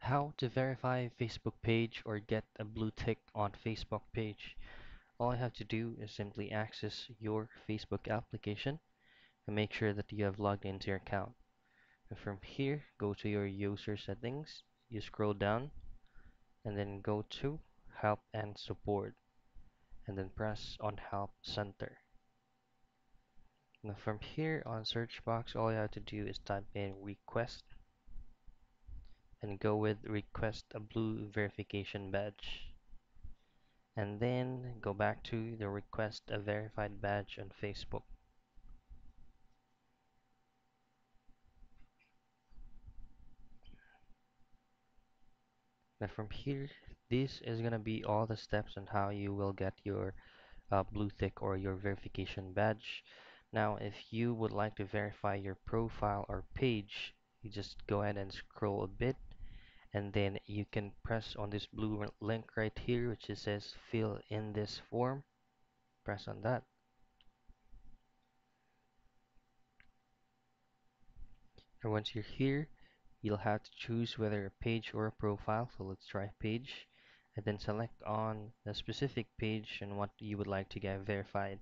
How to verify Facebook page or get a blue tick on Facebook page. All you have to do is simply access your Facebook application and make sure that you have logged into your account. And from here, go to your user settings, you scroll down and then go to help and support and then press on help center. Now from here on search box, all you have to do is type in request and go with request a blue verification badge. And then go back to the request a verified badge on Facebook. Now from here, this is gonna be all the steps on how you will get your blue tick or your verification badge. Now, if you would like to verify your profile or page, you just go ahead and scroll a bit, and then you can press on this blue link right here, which it says fill in this form. Press on that. And once you're here, you'll have to choose whether a page or a profile. So let's try page, and then select on the specific page and what you would like to get verified.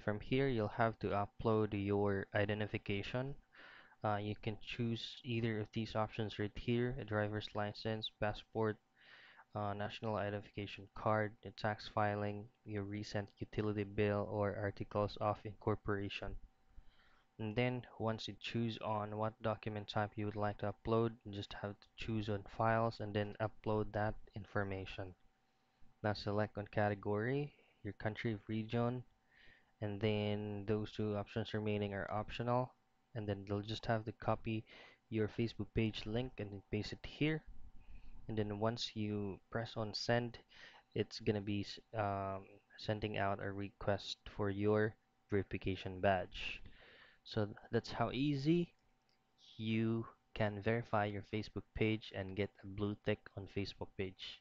From here, you'll have to upload your identification. You can choose either of these options right here: a driver's license, passport, national identification card, a tax filing, your recent utility bill, or articles of incorporation. And then once you choose on what document type you would like to upload, you just have to choose on files and then upload that information. Now select on category, your country, region, and then those two options remaining are optional. And then they'll just have to copy your Facebook page link and then paste it here. And then once you press on send, it's gonna be sending out a request for your verification badge. So that's how easy you can verify your Facebook page and get a blue tick on Facebook page.